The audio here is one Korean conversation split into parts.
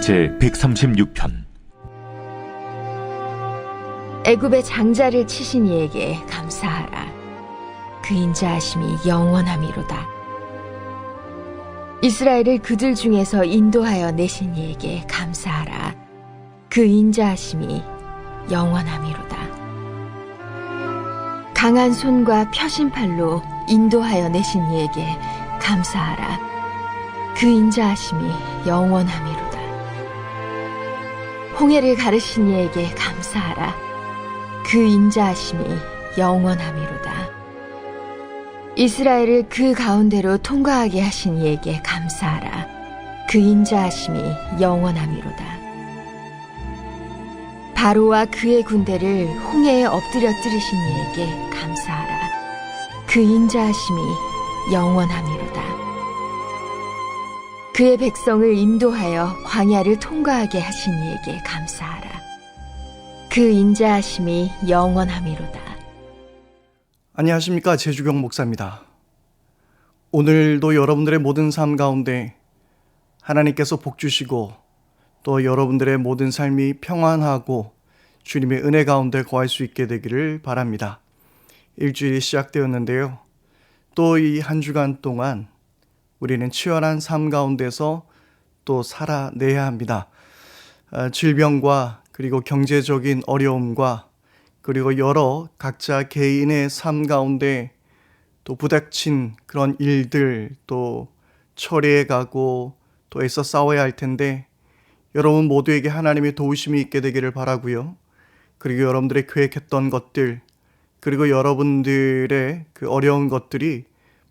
제 136편. 애굽의 장자를 치신 이에게 감사하라. 그 인자하심이 영원함이로다. 이스라엘을 그들 중에서 인도하여 내신 이에게 감사하라. 그 인자하심이 영원함이로다. 강한 손과 펴신 팔로 인도하여 내신 이에게 감사하라. 그 인자하심이 영원함이로다. 홍해를 가르신 이에게 감사하라. 그 인자하심이 영원함이로다. 이스라엘을 그 가운데로 통과하게 하신 이에게 감사하라. 그 인자하심이 영원함이로다. 바로와 그의 군대를 홍해에 엎드려 뜨리신 이에게 감사하라. 그 인자하심이 영원함이로다. 그의 백성을 인도하여 광야를 통과하게 하신 이에게 감사하라. 그 인자하심이 영원함이로다. 안녕하십니까, 제주경 목사입니다. 오늘도 여러분들의 모든 삶 가운데 하나님께서 복 주시고 또 여러분들의 모든 삶이 평안하고 주님의 은혜 가운데 거할 수 있게 되기를 바랍니다. 일주일이 시작되었는데요. 또 이 한 주간 동안 우리는 치열한 삶 가운데서 또 살아내야 합니다. 질병과 그리고 경제적인 어려움과 그리고 여러 각자 개인의 삶 가운데 또 부닥친 그런 일들 또 처리해 가고 또 애써 싸워야 할 텐데 여러분 모두에게 하나님의 도우심이 있게 되기를 바라고요. 그리고 여러분들의 계획했던 것들 그리고 여러분들의 그 어려운 것들이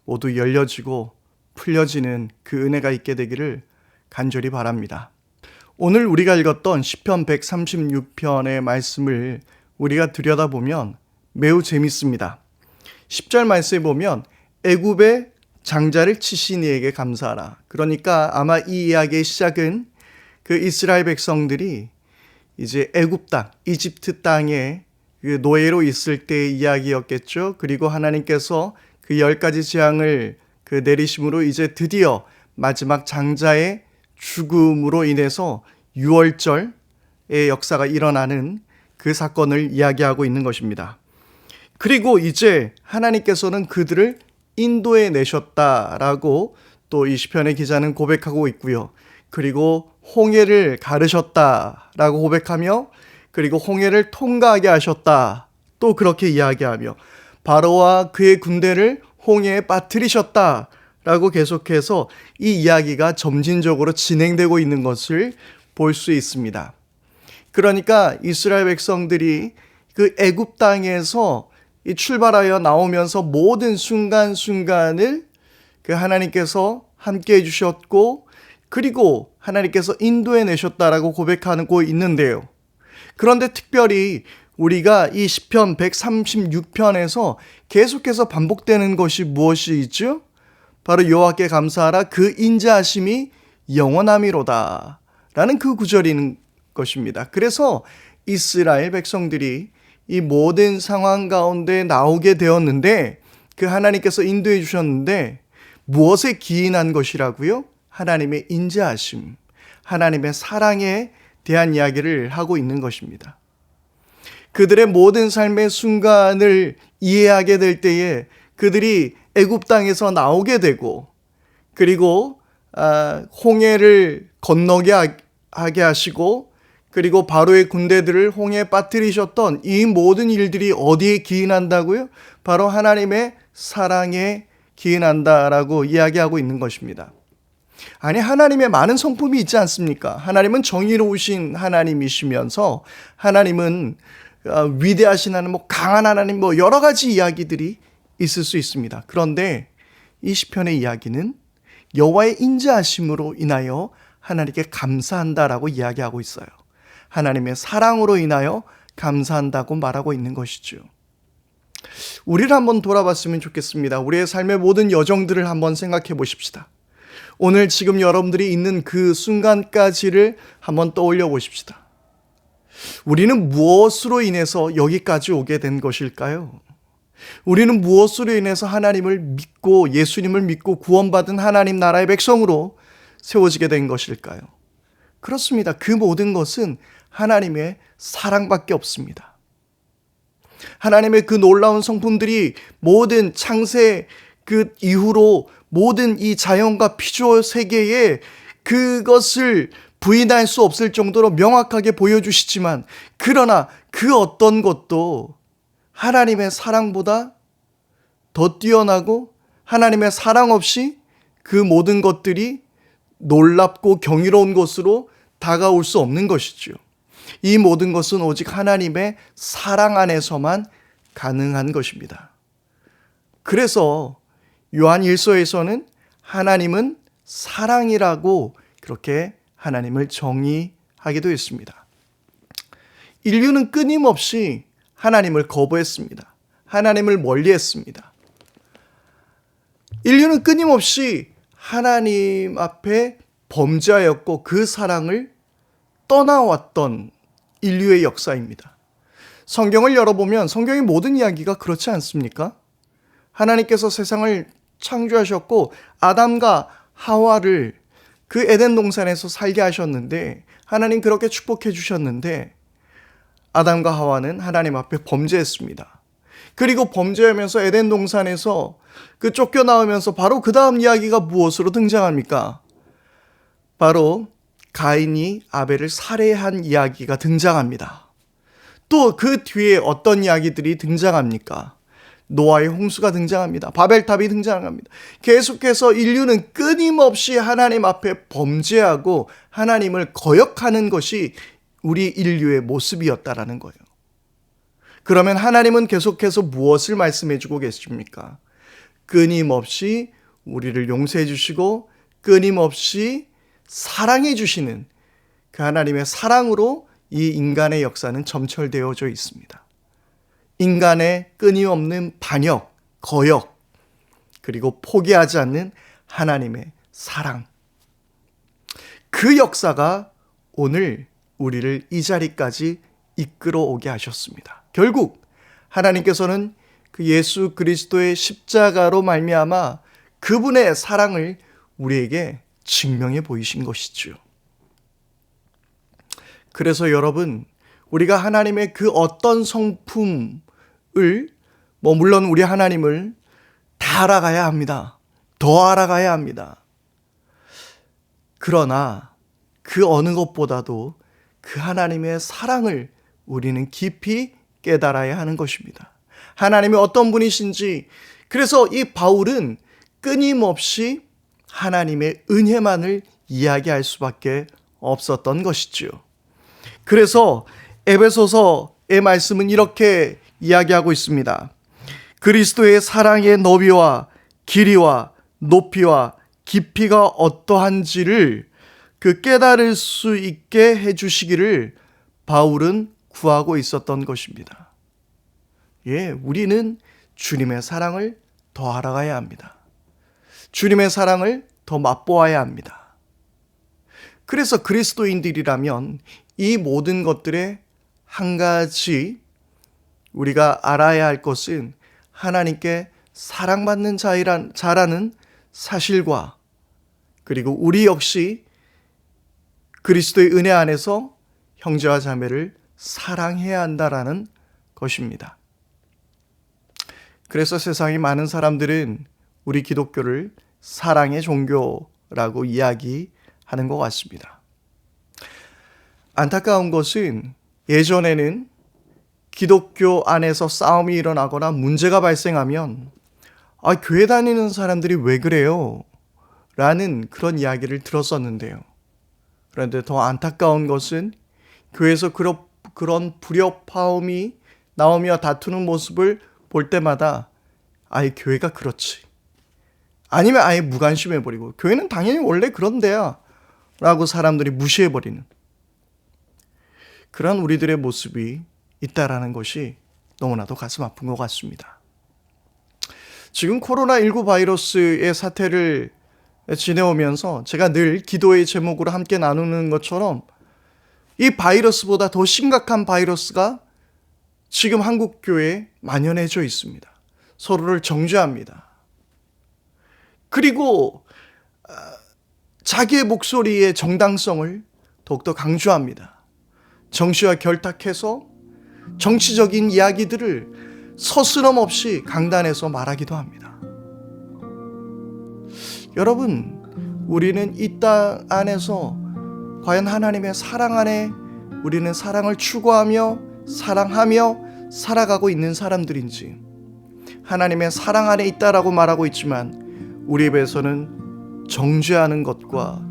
모두 열려지고 풀려지는 그 은혜가 있게 되기를 간절히 바랍니다. 오늘 우리가 읽었던 시편 136편의 말씀을 우리가 들여다보면 매우 재밌습니다. 10절 말씀에 보면 애굽의 장자를 치신 이에게 감사하라. 그러니까 아마 이 이야기의 시작은 그 이스라엘 백성들이 이제 애굽 땅, 이집트 땅에 그 노예로 있을 때의 이야기였겠죠. 그리고 하나님께서 그 10가지 재앙을 그 내리심으로 이제 드디어 마지막 장자의 죽음으로 인해서 유월절의 역사가 일어나는 그 사건을 이야기하고 있는 것입니다. 그리고 이제 하나님께서는 그들을 인도해 내셨다라고 또 이 시편의 기자는 고백하고 있고요. 그리고 홍해를 가르셨다라고 고백하며 그리고 홍해를 통과하게 하셨다 또 그렇게 이야기하며 바로와 그의 군대를 홍해에 빠뜨리셨다라고 계속해서 이 이야기가 점진적으로 진행되고 있는 것을 볼 수 있습니다. 그러니까 이스라엘 백성들이 그 애굽 땅에서 출발하여 나오면서 모든 순간순간을 그 하나님께서 함께 해주셨고 그리고 하나님께서 인도해 내셨다라고 고백하고 있는데요. 그런데 특별히 우리가 이 시편 136편에서 계속해서 반복되는 것이 무엇이죠? 바로 여호와께 감사하라 그 인자하심이 영원함이로다 라는 그 구절인 것입니다. 그래서 이스라엘 백성들이 이 모든 상황 가운데 나오게 되었는데 그 하나님께서 인도해 주셨는데 무엇에 기인한 것이라고요? 하나님의 인자하심, 하나님의 사랑에 대한 이야기를 하고 있는 것입니다. 그들의 모든 삶의 순간을 이해하게 될 때에 그들이 애굽 땅에서 나오게 되고 그리고 홍해를 건너게 하게 하시고 그리고 바로의 군대들을 홍해에 빠뜨리셨던 이 모든 일들이 어디에 기인한다고요? 바로 하나님의 사랑에 기인한다라고 이야기하고 있는 것입니다. 아니 하나님의 많은 성품이 있지 않습니까? 하나님은 정의로우신 하나님이시면서 하나님은 위대하신 하나님, 강한 하나님 여러 가지 이야기들이 있을 수 있습니다. 그런데 이 시편의 이야기는 여호와의 인자하심으로 인하여 하나님께 감사한다라고 이야기하고 있어요. 하나님의 사랑으로 인하여 감사한다고 말하고 있는 것이죠. 우리를 한번 돌아봤으면 좋겠습니다. 우리의 삶의 모든 여정들을 한번 생각해 보십시다. 오늘 지금 여러분들이 있는 그 순간까지를 한번 떠올려 보십시다. 우리는 무엇으로 인해서 여기까지 오게 된 것일까요? 우리는 무엇으로 인해서 하나님을 믿고 예수님을 믿고 구원받은 하나님 나라의 백성으로 세워지게 된 것일까요? 그렇습니다. 그 모든 것은 하나님의 사랑밖에 없습니다. 하나님의 그 놀라운 성품들이 모든 창세 그 이후로 모든 이 자연과 피조 세계에 그것을 부인할 수 없을 정도로 명확하게 보여주시지만, 그러나 그 어떤 것도 하나님의 사랑보다 더 뛰어나고 하나님의 사랑 없이 그 모든 것들이 놀랍고 경이로운 것으로 다가올 수 없는 것이죠. 이 모든 것은 오직 하나님의 사랑 안에서만 가능한 것입니다. 그래서 요한 1서에서는 하나님은 사랑이라고 그렇게 하나님을 정의하기도 했습니다. 인류는 끊임없이 하나님을 거부했습니다. 하나님을 멀리했습니다. 인류는 끊임없이 하나님 앞에 범죄하였고 그 사랑을 떠나왔던 인류의 역사입니다. 성경을 열어보면 성경의 모든 이야기가 그렇지 않습니까? 하나님께서 세상을 창조하셨고 아담과 하와를 그 에덴 동산에서 살게 하셨는데, 하나님 그렇게 축복해 주셨는데 아담과 하와는 하나님 앞에 범죄했습니다. 그리고 범죄하면서 에덴 동산에서 그 쫓겨나오면서 바로 그 다음 이야기가 무엇으로 등장합니까? 바로 가인이 아벨을 살해한 이야기가 등장합니다. 또 그 뒤에 어떤 이야기들이 등장합니까? 노아의 홍수가 등장합니다. 바벨탑이 등장합니다. 계속해서 인류는 끊임없이 하나님 앞에 범죄하고 하나님을 거역하는 것이 우리 인류의 모습이었다라는 거예요. 그러면 하나님은 계속해서 무엇을 말씀해 주고 계십니까? 끊임없이 우리를 용서해 주시고 끊임없이 사랑해 주시는 그 하나님의 사랑으로 이 인간의 역사는 점철되어져 있습니다. 인간의 끊임없는 반역, 거역, 그리고 포기하지 않는 하나님의 사랑. 그 역사가 오늘 우리를 이 자리까지 이끌어 오게 하셨습니다. 결국 하나님께서는 그 예수 그리스도의 십자가로 말미암아 그분의 사랑을 우리에게 증명해 보이신 것이지요. 그래서 여러분, 우리가 하나님의 그 어떤 성품을 물론 우리 하나님을 다 알아가야 합니다. 더 알아가야 합니다. 그러나 그 어느 것보다도 그 하나님의 사랑을 우리는 깊이 깨달아야 하는 것입니다. 하나님이 어떤 분이신지. 그래서 이 바울은 끊임없이 하나님의 은혜만을 이야기할 수밖에 없었던 것이지요. 그래서 에베소서의 말씀은 이렇게 이야기하고 있습니다. 그리스도의 사랑의 너비와 길이와 높이와 깊이가 어떠한지를 그 깨달을 수 있게 해주시기를 바울은 구하고 있었던 것입니다. 우리는 주님의 사랑을 더 알아가야 합니다. 주님의 사랑을 더 맛보아야 합니다. 그래서 그리스도인들이라면 이 모든 것들의 한 가지 우리가 알아야 할 것은 하나님께 사랑받는 자라는 사실과, 그리고 우리 역시 그리스도의 은혜 안에서 형제와 자매를 사랑해야 한다라는 것입니다. 그래서 세상의 많은 사람들은 우리 기독교를 사랑의 종교라고 이야기하는 것 같습니다. 안타까운 것은 예전에는 기독교 안에서 싸움이 일어나거나 문제가 발생하면 교회 다니는 사람들이 왜 그래요? 라는 그런 이야기를 들었었는데요. 그런데 더 안타까운 것은 교회에서 그런 불협화음이 나오며 다투는 모습을 볼 때마다 아예 교회가 그렇지, 아니면 아예 무관심해버리고 교회는 당연히 원래 그런 데야 라고 사람들이 무시해버리는 그런 우리들의 모습이 있다라는 것이 너무나도 가슴 아픈 것 같습니다. 지금 코로나19 바이러스의 사태를 지내오면서 제가 늘 기도의 제목으로 함께 나누는 것처럼 이 바이러스보다 더 심각한 바이러스가 지금 한국 교회에 만연해져 있습니다. 서로를 정죄합니다. 그리고 자기의 목소리의 정당성을 더욱더 강조합니다. 정치와 결탁해서 정치적인 이야기들을 서스럼 없이 강단에서 말하기도 합니다. 여러분, 우리는 이 땅 안에서 과연 하나님의 사랑 안에 우리는 사랑을 추구하며 사랑하며 살아가고 있는 사람들인지, 하나님의 사랑 안에 있다라고 말하고 있지만 우리 입에서는 정죄하는 것과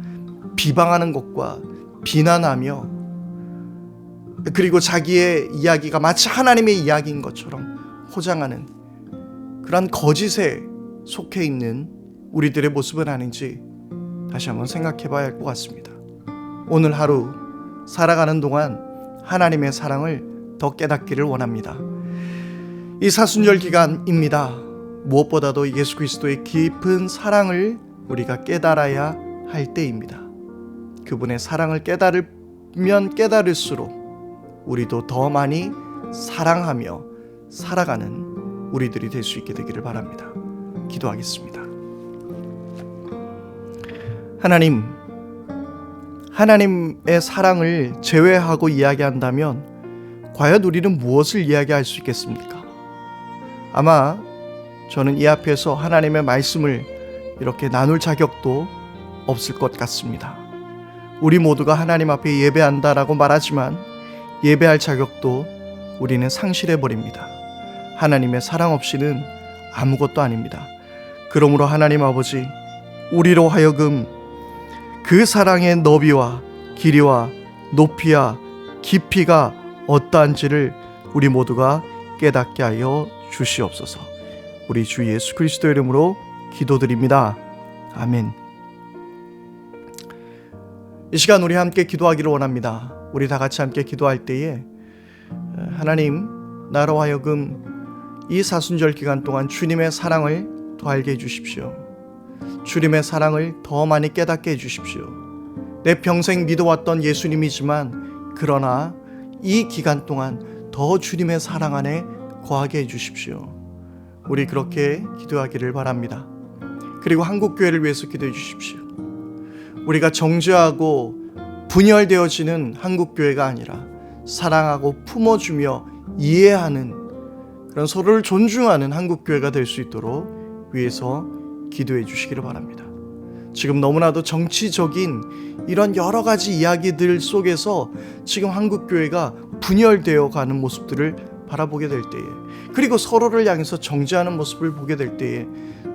비방하는 것과 비난하며, 그리고 자기의 이야기가 마치 하나님의 이야기인 것처럼 포장하는 그런 거짓에 속해 있는 우리들의 모습은 아닌지 다시 한번 생각해 봐야 할 것 같습니다. 오늘 하루 살아가는 동안 하나님의 사랑을 더 깨닫기를 원합니다. 이 사순절 기간입니다. 무엇보다도 예수 그리스도의 깊은 사랑을 우리가 깨달아야 할 때입니다. 그분의 사랑을 깨달으면 깨달을수록 우리도 더 많이 사랑하며 살아가는 우리들이 될 수 있게 되기를 바랍니다. 기도하겠습니다. 하나님의 사랑을 제외하고 이야기한다면 과연 우리는 무엇을 이야기할 수 있겠습니까? 아마 저는 이 앞에서 하나님의 말씀을 이렇게 나눌 자격도 없을 것 같습니다. 우리 모두가 하나님 앞에 예배한다라고 말하지만 예배할 자격도 우리는 상실해버립니다. 하나님의 사랑 없이는 아무것도 아닙니다. 그러므로 하나님 아버지, 우리로 하여금 그 사랑의 너비와 길이와 높이와 깊이가 어떠한지를 우리 모두가 깨닫게 하여 주시옵소서. 우리 주 예수 그리스도 이름으로 기도드립니다. 아멘. 이 시간 우리 함께 기도하기를 원합니다. 우리 다 같이 함께 기도할 때에 하나님, 나로 하여금 이 사순절 기간 동안 주님의 사랑을 더 알게 해주십시오. 주님의 사랑을 더 많이 깨닫게 해주십시오. 내 평생 믿어왔던 예수님이지만 그러나 이 기간 동안 더 주님의 사랑 안에 거하게 해주십시오. 우리 그렇게 기도하기를 바랍니다. 그리고 한국교회를 위해서 기도해 주십시오. 우리가 정죄하고 분열되어지는 한국교회가 아니라 사랑하고 품어주며 이해하는 그런 서로를 존중하는 한국교회가 될 수 있도록 위해서 기도해 주시기를 바랍니다. 지금 너무나도 정치적인 이런 여러 가지 이야기들 속에서 지금 한국교회가 분열되어 가는 모습들을 바라보게 될 때에, 그리고 서로를 향해서 정죄하는 모습을 보게 될 때에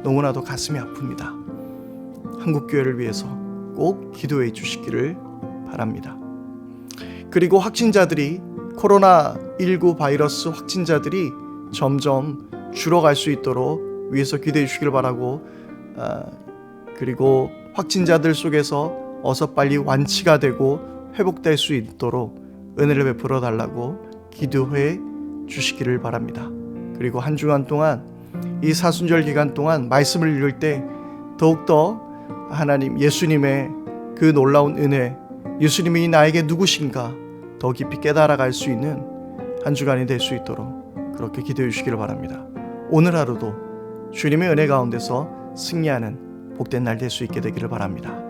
너무나도 가슴이 아픕니다. 한국교회를 위해서 꼭 기도해 주시기를 바랍니다. 그리고 확진자들이, 코로나19 바이러스 확진자들이 점점 줄어갈 수 있도록 위해서 기도해 주시기를 바라고, 그리고 확진자들 속에서 어서 빨리 완치가 되고 회복될 수 있도록 은혜를 베풀어 달라고 기도해 주시기를 바랍니다. 그리고 한 주간 동안, 이 사순절 기간 동안 말씀을 읽을 때 더욱더 하나님, 예수님의 그 놀라운 은혜, 예수님이 나에게 누구신가 더 깊이 깨달아갈 수 있는 한 주간이 될 수 있도록 그렇게 기도해 주시기를 바랍니다. 오늘 하루도 주님의 은혜 가운데서 승리하는 복된 날 될 수 있게 되기를 바랍니다.